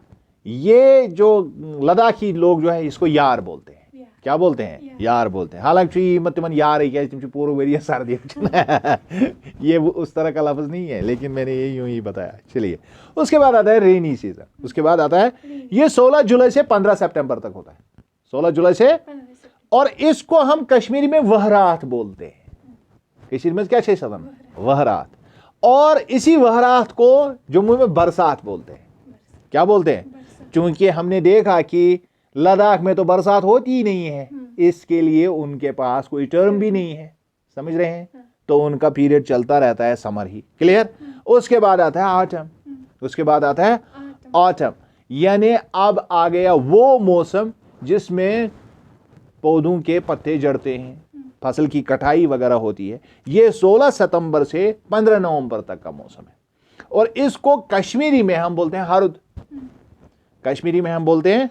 ये जो लद्दाखी लोग जो है इसको यार बोलते हैं। क्या बोलते हैं? यार बोलते हैं। हालांकि तिमन यार है पूर्व वेरिया सर्दी ये उस तरह का लफ्ज नहीं है, लेकिन मैंने ये यूं ही बताया। चलिए, उसके बाद आता है रेनी सीजन। उसके बाद आता है, ये 16 जुलाई से 15 सितंबर तक होता है। 16 जुलाई से, और इसको हम कश्मीरी में वहरात बोलते हैं। कश्मीर में क्या छह वहरात। और इसी वहरात को जम्मू में बरसात बोलते हैं। क्या बोलते हैं? क्योंकि हमने देखा कि लद्दाख में तो बरसात होती ही नहीं है, इसके लिए उनके पास कोई टर्म भी नहीं है, समझ रहे हैं? तो उनका पीरियड चलता रहता है समर ही। क्लियर? उसके बाद आता है ऑटम। उसके बाद आता है ऑटम, यानी अब आ गया वो मौसम जिसमें पौधों के पत्ते झड़ते हैं, फसल की कटाई वगैरह होती है। ये 16 सितंबर से 15 नवंबर तक का मौसम है, और इसको कश्मीरी में हम बोलते हैं हरुद। कश्मीरी में हम बोलते हैं,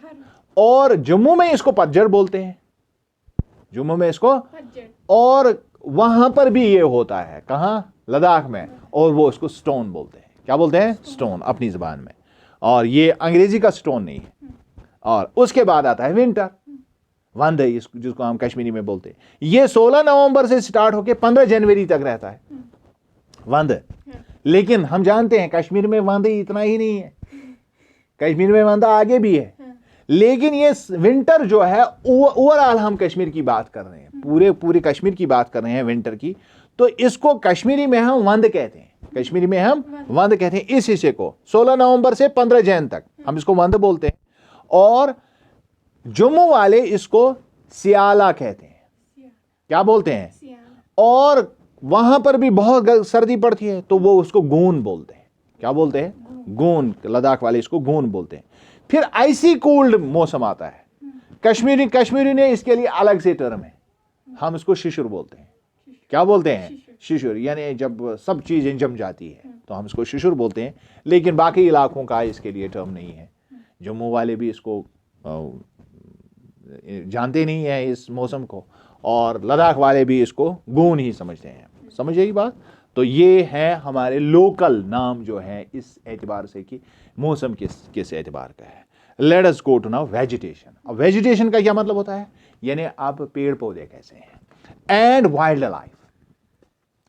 और जम्मू में इसको पतझड़ बोलते हैं। जम्मू में इसको, और वहां पर भी ये होता है, कहां? लद्दाख में, और वो इसको स्टोन बोलते हैं। क्या बोलते हैं? स्टोन, अपनी जुबान में। और ये अंग्रेजी का स्टोन नहीं है। और उसके बाद आता है विंटर, वंद, जिसको हम कश्मीरी में बोलते हैं। ये 16 नवंबर से स्टार्ट होकर 15 जनवरी तक रहता है वंद। लेकिन हम जानते हैं कश्मीर में वंद इतना ही नहीं है, कश्मीर में वंदा आगे भी है। लेकिन ये विंटर जो है, ओवरऑल हम कश्मीर की बात कर रहे हैं, पूरे कश्मीर की बात कर रहे हैं विंटर की, तो इसको कश्मीरी में हम वंद कहते हैं। कश्मीरी में हम वंद कहते हैं इस हिस्से को। 16 नवंबर से 15 जैन तक हम इसको वंद बोलते हैं, और जम्मू वाले इसको सियाला कहते हैं। क्या बोलते हैं? और वहां पर भी बहुत सर्दी पड़ती है तो वो उसको गून बोलते हैं। क्या बोलते हैं? गून। लद्दाख वाले इसको गून बोलते हैं। फिर आइसी कोल्ड मौसम आता है। कश्मीरी ने इसके लिए अलग से टर्म है, हम इसको शिशुर बोलते हैं। क्या बोलते हैं? शिशुर। यानी जब सब चीजें जम जाती है तो हम इसको शिशुर बोलते हैं। लेकिन बाकी इलाकों का इसके लिए टर्म नहीं है। जम्मू वाले भी इसको जानते नहीं है इस मौसम को, और लद्दाख वाले भी इसको गून ही समझते हैं। समझिए ये बात। तो ये है हमारे लोकल नाम जो है इस एतबार से कि मौसम किस एतबार का है। Let us go to now vegetation. अब वेजिटेशन का क्या मतलब होता है? यानी आप पेड़ पौधे कैसे हैं, एंड वाइल्ड लाइफ,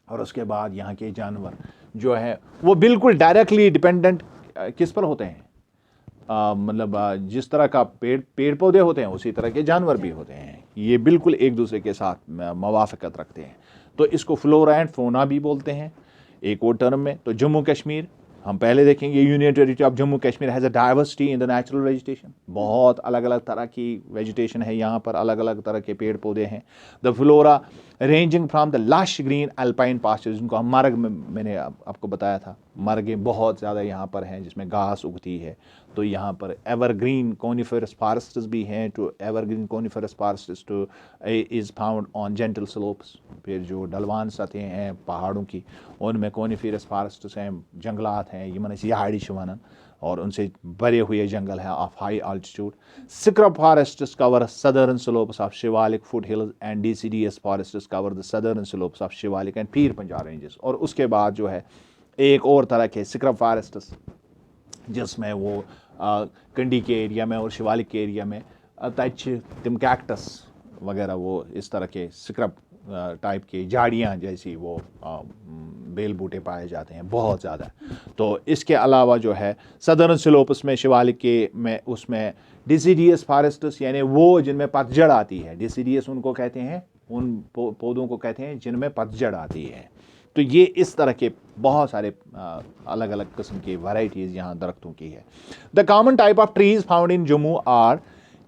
और उसके बाद यहाँ के जानवर। जो है वो बिल्कुल डायरेक्टली डिपेंडेंट किस पर होते हैं, मतलब जिस तरह का पेड़ पौधे होते हैं उसी तरह के जानवर भी होते हैं, ये बिल्कुल एक दूसरे के साथ मवाफकत रखते हैं। तो इसको फ्लोरा एंड फौना भी बोलते हैं एक और टर्म में। तो जम्मू कश्मीर हम पहले देखेंगे, union territory of Jammu Kashmir has a diversity in the natural vegetation, बहुत अलग अलग तरह की वेजिटेशन है यहाँ पर, अलग अलग तरह के पेड़ पौधे हैं। The flora ranging from the lush green alpine pastures, जिनको हम मर्ग में, मैंने आपको बताया था मर्गें बहुत ज़्यादा यहाँ पर हैं जिसमें घास उगती है। तो यहाँ पर एवरग्रीन कोनिफरस फॉरेस्ट्स भी हैं, too evergreen coniferous forests too is found on gentle slopes. फिर जो ढलवान सतहें हैं पहाड़ों की उनमें कोनिफरस फॉरेस्ट्स हैं, जंगलात हैं, यमन यहाड़ी शवाना, और उनसे भरे हुए जंगल हैं of high altitude. Scrub forests cover southern slopes of Shivalik foot hills and DCDS forests cover the southern slopes of Shivalik and Pir Punjab ranges. और उसके बाद जो है एक और तरह के सिक्रब फॉरेस्ट्स जिसमें वो कंडी के एरिया में और शिवालिक के एरिया में तच तिम कैक्टस वगैरह, वो इस तरह के सिक्रब टाइप की झाड़ियाँ जैसी वो बेल बूटे पाए जाते हैं बहुत ज़्यादा। तो इसके अलावा जो है सदर्न स्लोप्स में शिवालिक के में उसमें DCDS फॉरेस्ट्स, यानी वो जिनमें पतझड़ आती है, DCDS उनको कहते हैं, उन पौधों को कहते हैं जिनमें पतझड़ आती है। तो ये इस तरह के बहुत सारे अलग अलग किस्म की वैरायटीज़ यहाँ दरख्तों की है। The common type of trees found in Jammu are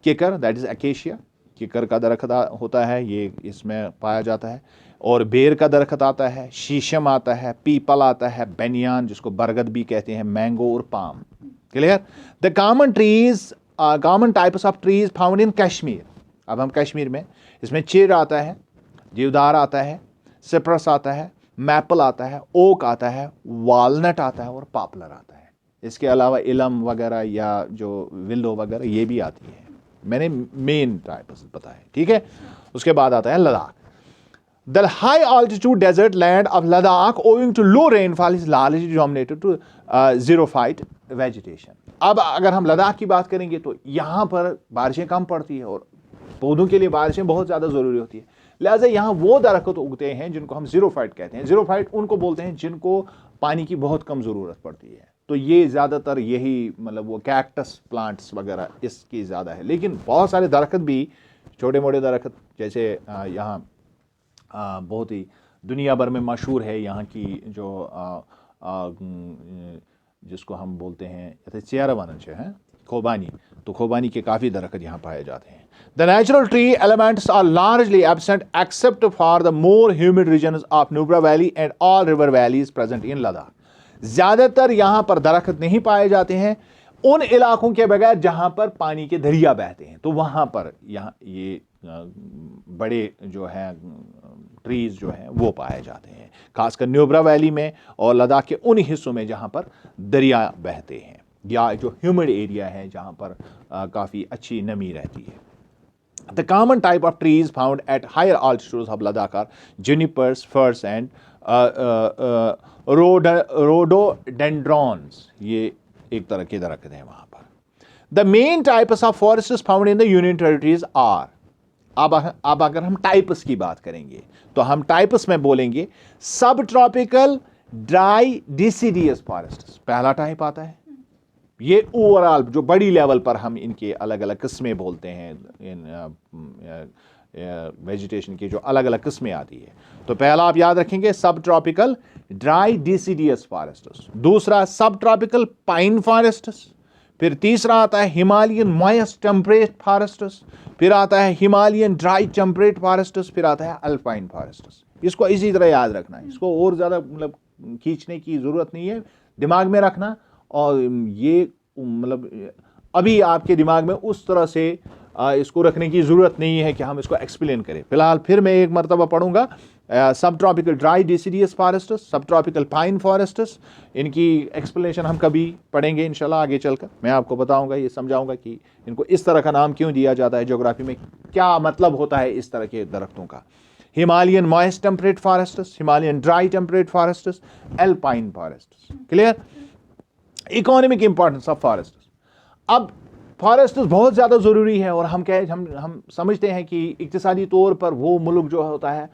kikar, that is acacia, kikar का दरख्त होता है, ये इसमें पाया जाता है। और बेर का दरख्त आता है, शीशम आता है, पीपल आता है, बेनियान जिसको बरगद भी कहते हैं, मैंगो और palm. Clear? The common types of trees found in Kashmir. अब हम कश्मीर में, इसमें चीड़ आता है, देवदार आता है, सिप्रस आता है, मैपल आता है, ओक आता है, वालनट आता है और पॉपलर आता है। इसके अलावा इलम वगैरह या जो विल्लो वगैरह ये भी आती है, मैंने मेन टाइप्स बताए, ठीक है। उसके बाद आता है Ladakh. The high altitude desert land of Ladakh owing to low rainfall is largely dominated to xerophyte vegetation. अब अगर हम लद्दाख की बात करेंगे तो यहाँ पर बारिशें कम पड़ती है और पौधों के लिए बारिशें बहुत ज़्यादा ज़रूरी होती है, लिहाजा यहाँ वो दरख्त उगते हैं जिनको हम ज़ीरोफाइट कहते हैं। ज़ीरोफाइट उनको बोलते हैं जिनको पानी की बहुत कम ज़रूरत पड़ती है। तो ये ज़्यादातर यही, मतलब वो कैक्टस प्लांट्स वगैरह इसकी ज़्यादा है। लेकिन बहुत सारे दरख्त भी, छोटे मोटे दरख्त, जैसे यहाँ बहुत ही दुनिया भर में मशहूर है यहाँ की जो जिसको हम बोलते हैं जैसे चेयरवनच है, खोबानी। तो खोबानी के काफ़ी दरख्त यहाँ पाए जाते हैं। The natural tree elements are largely absent except for the more humid regions of Nubra valley and all river valleys present in Ladakh. ज़्यादातर यहाँ पर दरख्त नहीं पाए जाते हैं उन इलाकों के बगैर जहाँ पर पानी के दरिया बहते हैं। तो वहाँ पर यहाँ ये बड़े जो हैं ट्रीज़ जो हैं वो पाए जाते हैं, खासकर न्यूब्रा वैली में और लद्दाख के उन हिस्सों में जहाँ पर दरिया बहते हैं या जो ह्यूमिड एरिया है जहाँ पर काफ़ी अच्छी नमी रहती है। The common type of trees found at higher altitudes of Ladakh are junipers, firs and rhododendrons. ये एक तरह के दरख्त हैं वहाँ पर। The main types of forests found in the Union Territories are, अब अगर हम टाइप्स की बात करेंगे तो हम टाइप्स में बोलेंगे सब ट्रॉपिकल ड्राई DCDS फॉरेस्ट, पहला टाइप आता है। ये ओवरऑल जो बड़ी लेवल पर हम इनके अलग अलग किस्में बोलते हैं, इन वेजिटेशन की जो अलग अलग किस्में आती है। तो पहला आप याद रखेंगे सब ट्रॉपिकल ड्राई DCDS फॉरेस्ट्स, दूसरा सब ट्रॉपिकल पाइन फॉरेस्ट्स, फिर तीसरा आता है हिमालयन मॉइस्ट टेम्परेट फॉरेस्ट्स, फिर आता है हिमालयन ड्राई टेम्परेट फॉरेस्ट्स, फिर आता है अल्पाइन फॉरेस्ट्स। इसको इसी तरह याद रखना है, इसको और ज़्यादा मतलब खींचने की ज़रूरत नहीं है, दिमाग में रखना। और ये मतलब अभी आपके दिमाग में उस तरह से इसको रखने की ज़रूरत नहीं है कि हम इसको एक्सप्लेन करें। फिलहाल फिर मैं एक मरतबा पढ़ूंगा, सब ट्रॉपिकल ड्राई DCDS फॉरेस्ट्स, सब ट्रॉपिकल पाइन फॉरेस्ट्स, इनकी एक्सप्लेनेशन हम कभी पढ़ेंगे इंशाल्लाह आगे चलकर। मैं आपको बताऊंगा, ये समझाऊंगा कि इनको इस तरह का नाम क्यों दिया जाता है, ज्योग्राफी में क्या मतलब होता है इस तरह के दरख्तों का। Himalayan moist temperate forests, Himalayan dry temperate forests, alpine forests. Clear? Economic importance of forest. अब फॉरेस्ट बहुत ज़्यादा ज़रूरी है और हम समझते हैं कि इक्तिसादी तौर पर वो मुल्क जो होता है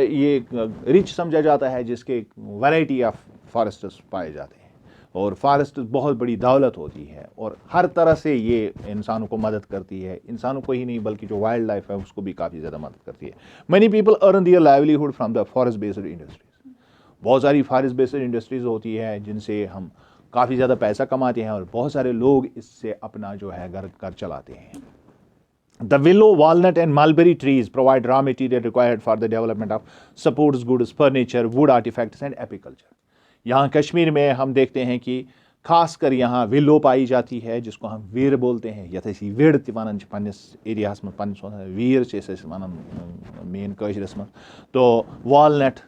ये रिच समझा जाता है जिसके वैरायटी ऑफ फॉरेस्ट्स पाए जाते हैं, और फॉरेस्ट बहुत बड़ी दौलत होती है और हर तरह से ये इंसानों को मदद करती है, इंसानों को ही नहीं बल्कि जो वाइल्ड लाइफ है उसको भी काफ़ी ज़्यादा मदद करती है। Many people earn their livelihood from the forest based industries. बहुत सारी फॉरेस्ट बेस्ड इंडस्ट्रीज होती है जिनसे हम काफ़ी ज़्यादा पैसा कमाते हैं और बहुत सारे लोग इससे अपना जो है घर चलाते हैं। The willow, walnut and mulberry trees provide raw material required for the development of supports goods, furniture, wood artifacts and apiculture. यहाँ कश्मीर में हम देखते हैं कि खासकर यहाँ विलो पाई जाती है जिसको हम वीर बोलते हैं, यथेसी विड़ वन पन्निस एरियास में पन्न वीर वन मेन कशरस में। तो वॉलनट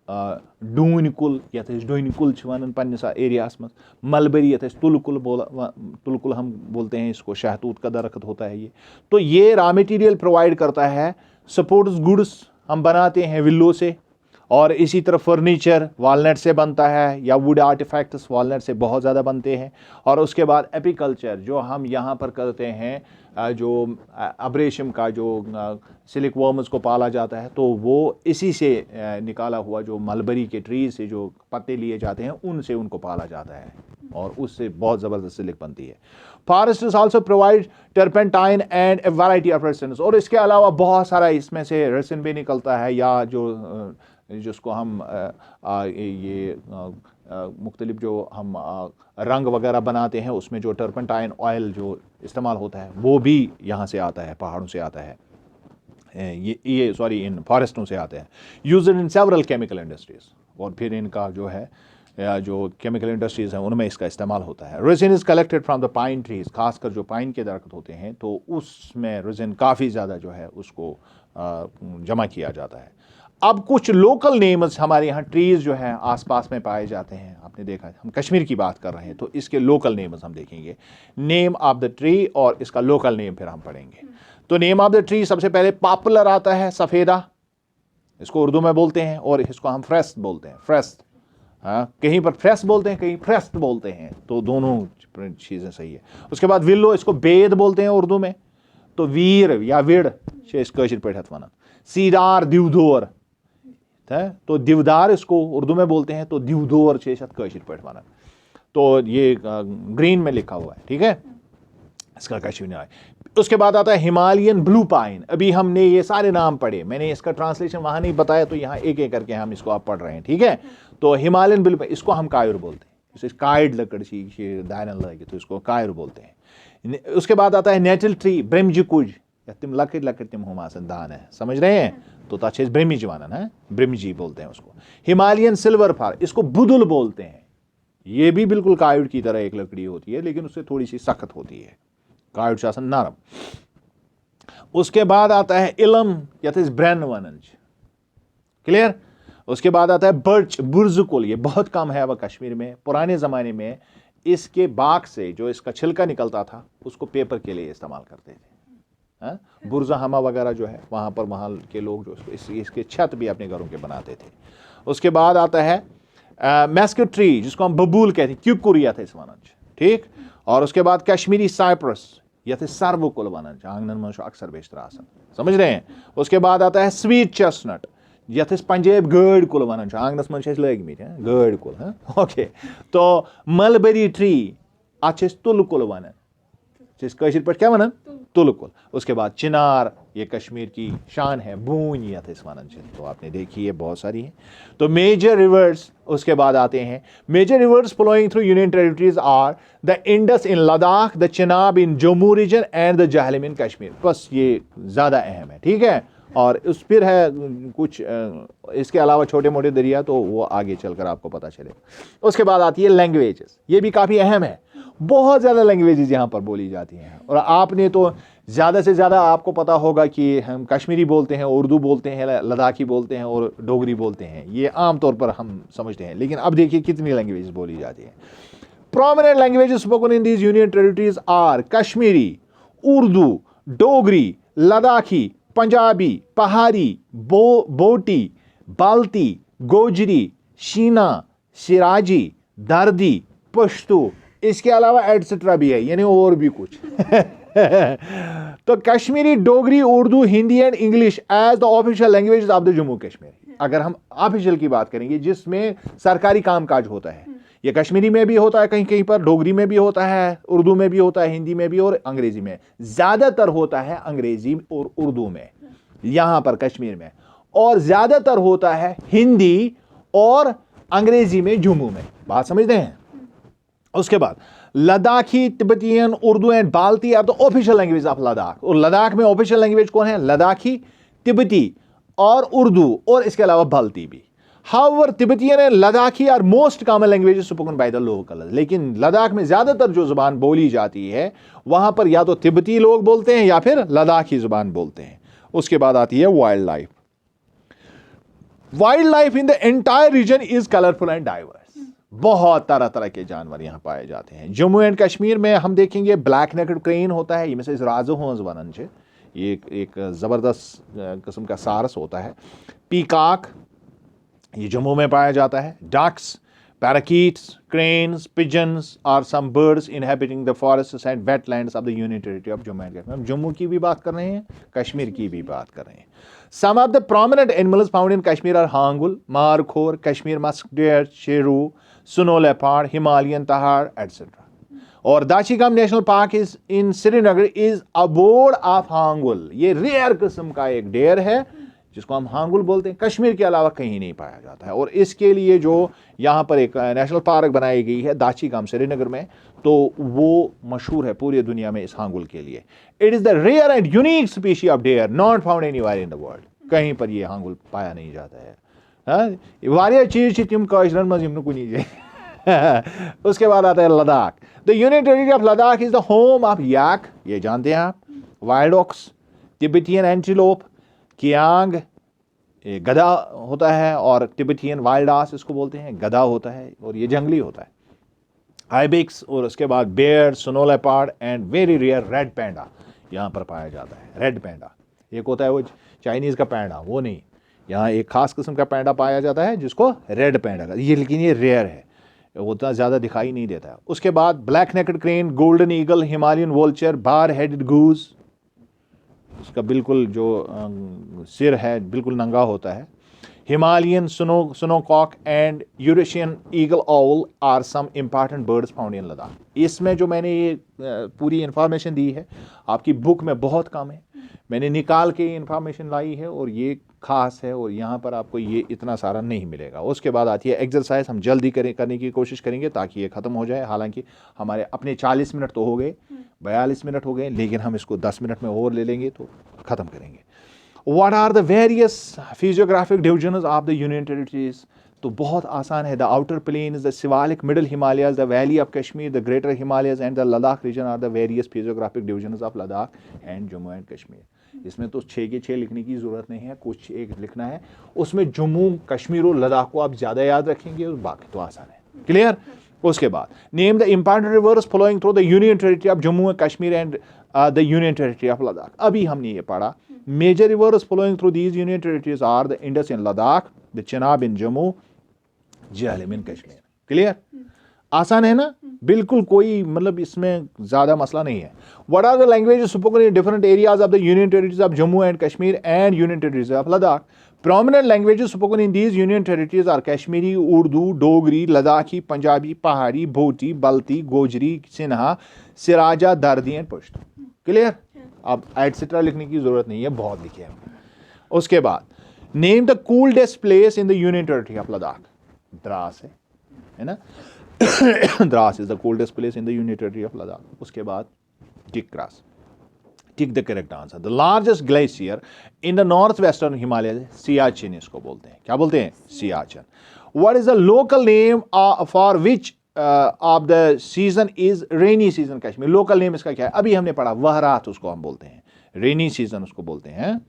डून कुल यथ डून कुल वन पन्निस एरियास में, मलबरी यथ तुलकुल हम बोलते हैं इसको, शहतूत का दरख्त होता है ये। तो ये रॉ मटेरियल प्रोवाइड करता है, सपोर्ट्स गुड्स हम बनाते हैं विल्लो से, और इसी तरह फर्नीचर वॉलनट से बनता है या वुड आर्टिफैक्ट्स वॉलनट से बहुत ज़्यादा बनते हैं। और उसके बाद एपिकल्चर जो हम यहाँ पर करते हैं, जो अब्रेशम का जो सिलिक वर्म्स को पाला जाता है, तो वो इसी से निकाला हुआ जो मलबरी के ट्रीज से जो पत्ते लिए जाते हैं उनसे उनको पाला जाता है और उससे बहुत ज़बरदस्त सिलिक बनती है। Forests also provide turpentine and a variety of resins, और इसके अलावा बहुत सारा इसमें से रेसिन भी निकलता है, या जो जिसको हम ये मुख्तलिफ जो हम रंग वगैरह बनाते हैं उसमें जो टर्पेंटाइन ऑयल जो इस्तेमाल होता है वो भी यहाँ से आता है, पहाड़ों से आता है, ये सॉरी इन फॉरेस्टों से आते हैं। Used in several chemical industries, और फिर इनका जो है जो केमिकल इंडस्ट्रीज हैं उनमें इसका इस्तेमाल होता है। Resin is collected from the pine trees, खासकर जो पाइन के दरख्त होते हैं तो उसमें रेजिन काफ़ी ज़्यादा जो है उसको जमा किया जाता है। अब कुछ लोकल नेम्स हमारे यहाँ ट्रीज जो है आसपास में पाए जाते हैं, आपने देखा हम कश्मीर की बात कर रहे हैं तो इसके लोकल नेम्स हम देखेंगे, नेम ऑफ द ट्री और इसका लोकल नेम फिर हम पढ़ेंगे। तो नेम ऑफ द ट्री सबसे पहले पॉपुलर आता है सफ़ेदा, इसको उर्दू में बोलते हैं, और इसको हम फ्रेस्ट बोलते हैं, फ्रेस्ट। हाँ, कहीं पर फ्रेस्ट बोलते हैं, कहीं फ्रेस्ट बोलते हैं, तो दोनों चीज़ें सही है। उसके बाद विल्लो, इसको बेद बोलते हैं उर्दू में, तो वीर या विड़ कशिर पे वन। सीडार दिवदोर है, तो दिवदार इसको उर्दू में बोलते हैं, तो दिवदोर कशिर पे वन। तो ये ग्रीन में लिखा हुआ है, ठीक है, इसका कश्मीर में आए। उसके बाद आता है हिमालयन ब्लू पाइन। अभी हमने ये सारे नाम पढ़े, मैंने इसका ट्रांसलेशन वहाँ नहीं बताया, तो यहाँ एक एक करके हम इसको आप पढ़ रहे हैं, ठीक है। तो हिमालयन ब्लू पाइन, इसको हम कायर बोलते हैं, इसे कायड लकड़ सी दायन लगे तो इसको कायर बोलते हैं। उसके बाद आता है नेटल ट्री, ब्रिमजिकुज, या तिम लकड़ लकड़ तिम हुमासन दान है, समझ रहे हैं, तो ताछे ब्रिमजी वानन है, ब्रिमजी बोलते हैं उसको। हिमालयन सिल्वर फार, इसको बुदुल बोलते हैं, ये भी बिल्कुल कायड की तरह एक लकड़ी होती है लेकिन उससे थोड़ी सी सख्त होती है, कायड शासन नरम। उसके बाद आता है इलम या ब्रैन वनंज, क्लियर। उसके बाद आता है बर्च, बुर्जुकुल, ये बहुत कम है अब कश्मीर में। पुराने ज़माने में इसके बाग से जो इसका छिलका निकलता था उसको पेपर के लिए इस्तेमाल करते थे। बुर्जा हमा वगैरह जो है वहाँ पर वहाँ के लोग जो इसके छत भी अपने घरों के बनाते थे। उसके बाद आता है मैस्केट ट्री, जिसको हम बबूल कहते हैं, क्यूकुरिया थे इस वनंज, ठीक। और उसके बाद कश्मीरी साइप्रस या थे सर्वकुल वनंज, आंगन में अक्सर बेशतर आसन, समझ रहे हैं। उसके बाद आता है स्वीट चेस्टनट, यथ पंजाब गड़ कुल वन आंगनस मन लग गड़ कुल, ओके। तो मलबरी ट्री अत तुल कुल वन, कशिर पे क्या वन, तुल कुल। उसके बाद चिनार, ये कश्मीर की शान है, बून यथ वन, तो आपने देखी है बहुत सारी है। तो मेजर रिवर्स उसके बाद आते हैं, major rivers flowing through union territories are the Indus in Ladakh, the Chenab in Jammu region and the Jhelum in Kashmir. बस ये ज़्यादा अहम है, ठीक है। और उस फिर है कुछ इसके अलावा छोटे मोटे दरिया, तो वो आगे चलकर आपको पता चलेगा। उसके बाद आती है लैंग्वेजेस, ये भी काफ़ी अहम है, बहुत ज़्यादा लैंग्वेजेस यहाँ पर बोली जाती हैं। और आपने तो ज़्यादा से ज़्यादा आपको पता होगा कि हम कश्मीरी बोलते हैं, उर्दू बोलते हैं, लद्दाखी बोलते हैं और डोगरी बोलते हैं, ये आम तौर पर हम समझते हैं। लेकिन अब देखिए कितनी लैंग्वेजेस बोली जाती हैं। Prominent languages spoken in these union territories are Kashmiri, Urdu, Dogri, Ladakhi, Punjabi, Pahari, Bhoti, बाल्ती, Gojri, Sheena, Siraji, दर्दी, पश्तो, इसके अलावा एटसेट्रा भी है, यानी और भी कुछ। तो Kashmiri, Dogri, Urdu, Hindi and English as the official language of the Jammu Kashmir. अगर हम ऑफिशियल की बात करेंगे जिसमें सरकारी कामकाज होता है, ये कश्मीरी में भी होता है, कहीं कहीं पर डोगरी में भी होता है, उर्दू में भी होता है, हिंदी में भी और अंग्रेजी में। ज़्यादातर होता है अंग्रेजी और उर्दू में यहाँ पर कश्मीर में, और ज़्यादातर होता है हिंदी और अंग्रेजी में जम्मू में। बात समझते हैं? उसके बाद Ladakhi, Tibetan, Urdu and Balti are the official language of Ladakh. और लद्दाख में ऑफिशियल लैंग्वेज कौन है? लद्दाखी, तिब्बती और उर्दू, और इसके अलावा बाल्टी भी। However, Tibetan and Ladakhi are most common languages spoken by the locals. लेकिन लद्दाख में ज्यादातर जो जुबान बोली जाती है वहां पर या तो तिब्बती लोग बोलते हैं या फिर लद्दाखी जुबान बोलते हैं। उसके बाद आती है wild life. Wild life in the entire reason is colourful and diverse. बहुत तरह तरह के जानवर यहाँ पाए जाते हैं। जम्मू एंड कश्मीर में हम देखेंगे ब्लैक नेकेड क्रेन होता है, ये में से राजो होंस बनन छे, ये एक जबरदस्त किस्म का सारस होता है। पीकॉक ये जम्मू में पाया जाता है। Ducks, parakeets, cranes, pigeons are some birds inhabiting the forests and wetlands of the union territory of Jammu and Kashmir. हम जम्मू की भी बात कर रहे हैं, कश्मीर की भी बात कर रहे हैं। Some of the prominent animals found in Kashmir are hangul, markhor, Kashmir musk deer, serow, snow leopard, Himalayan tahr etcetera. और Dachigam national park is in Srinagar is abode of hangul. ये रेयर किस्म का एक डेयर है जिसको हम हांगुल बोलते हैं, कश्मीर के अलावा कहीं नहीं पाया जाता है। और इसके लिए जो यहाँ पर एक नेशनल पार्क बनाई गई है दाशीगम श्रीनगर में, तो वो मशहूर है पूरी दुनिया में इस हांगुल के लिए। It is the rare and unique species of deer not found anywhere in the world. कहीं पर ये हांगुल पाया नहीं जाता है। वारिया चीज तिम काशरन मज यम कुनी जाए। उसके बाद आता है Ladakh. The union territory of Ladakh is the home of yak, ये जानते हैं आप, wild ox, Tibetan antelope, kiang, गधा होता है, और तिब्बतियन वाइल्ड आस इसको बोलते हैं, गधा होता है और ये जंगली होता है। आइबिक्स, और उसके बाद bear, snow leopard and very rare red panda यहाँ पर पाया जाता है। रेड पैंडा एक होता है वो चाइनीज़ का पैंडा, वो नहीं, यहाँ एक खास किस्म का पैंडा पाया जाता है जिसको रेड पैंडा का, ये लेकिन ये रेयर है, उतना ज़्यादा दिखाई नहीं देता है। उसके बाद black necked crane, golden eagle, Himalayan vulture, bar headed goose, उसका बिल्कुल जो सिर है बिल्कुल नंगा होता है। Himalayan snowcock and Eurasian eagle owl are some important birds found in Ladakh. इसमें जो मैंने ये पूरी इन्फॉर्मेशन दी है आपकी बुक में बहुत कम है, मैंने निकाल के ये इन्फॉर्मेशन लाई है और ये खास है, और यहाँ पर आपको ये इतना सारा नहीं मिलेगा। उसके बाद आती है एक्सरसाइज, हम जल्दी करने की कोशिश करेंगे ताकि ये ख़त्म हो जाए। हालांकि हमारे अपने 40 मिनट तो हो गए, 42 मिनट हो गए, लेकिन हम इसको 10 मिनट में और ले लेंगे तो ख़त्म करेंगे। What are the various physiographic divisions of the union territories? तो बहुत आसान है। The outer plain is the Shivalik, middle Himalayas, the valley of Kashmir, the greater Himalayas and the Ladakh region are the various physiographic divisions of Ladakh and Jammu and Kashmir. इसमें तो 6 के 6 लिखने की ज़रूरत नहीं है, कुछ एक लिखना है। उसमें जम्मू, कश्मीर और लद्दाख को आप ज़्यादा याद रखेंगे और बाकी तो आसान है। क्लियर? उसके बाद name the important rivers flowing through the union territory of Jammu and Kashmir and the union territory of Ladakh. अभी हमने ये पढ़ा। Major rivers flowing through these union territories are the Indus in Ladakh, the Chenab in Jammu, Jhelum in Kashmir. Clear? आसान है ना, बिल्कुल कोई मतलब इसमें ज़्यादा मसला नहीं है। What are the languages spoken in different areas of the union territories of Jammu and Kashmir and union territories of Ladakh? Prominent languages spoken in these union territories are Kashmiri, Urdu, Dogri, Ladakhi, Punjabi, Pahari, Bhoti, Balti, Gojri, Sinha, Siraja, Dardi and Pashto. Clear? अब etcetera लिखने की जरूरत नहीं है, बहुत लिखे हैं। उसके बाद name the coolest place in the union territory of Ladakh. Dras है ना? Dras is the coolest place in the union territory of Ladakh. उसके बाद टिक्रास। Take the correct answer. The largest glacier in the northwestern Himalayas, Siachen इसको बोलते हैं। क्या बोलते हैं? Siachen. What is the local name for which of the season is rainy season Kashmir? Local name इसका क्या है? अभी हमने पढ़ा वहरात उसको हम बोलते हैं, rainy season उसको बोलते हैं।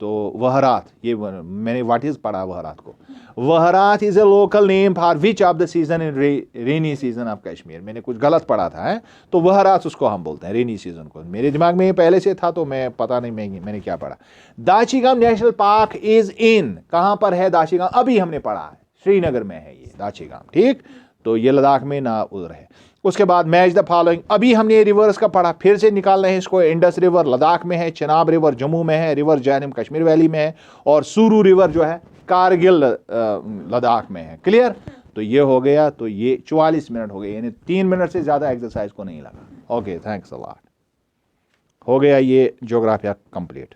तो वहरात, ये मैंने व्हाट इज पढ़ा वहरात को। Wahrat is a local name for which of the season in rainy season of Kashmir. मैंने कुछ गलत पढ़ा था है, तो वहरात उसको हम बोलते हैं, रेनी सीजन को। मेरे दिमाग में ये पहले से था तो मैं पता नहीं मैंने क्या पढ़ा। दाशीगम नेशनल पार्क इज इन, कहाँ पर है दाशीगम? अभी हमने पढ़ा है, श्रीनगर में है ये दाशीगम। ठीक, तो ये लद्दाख में ना उधर है। उसके बाद मैच द फॉलोइंग, अभी हमने रिवर्स का पढ़ा, फिर से निकाल रहे हैं इसको। इंडस रिवर लद्दाख में है, चेनाब रिवर जम्मू में है, रिवर झेलम कश्मीर वैली में है, और सुरू रिवर जो है कारगिल लद्दाख में है। क्लियर? तो ये हो गया, तो ये 44 मिनट हो गए, यानी 3 मिनट से ज़्यादा एक्सरसाइज को नहीं लगा। Okay, thanks a lot. हो गया ये ज्योग्राफिया कंप्लीट।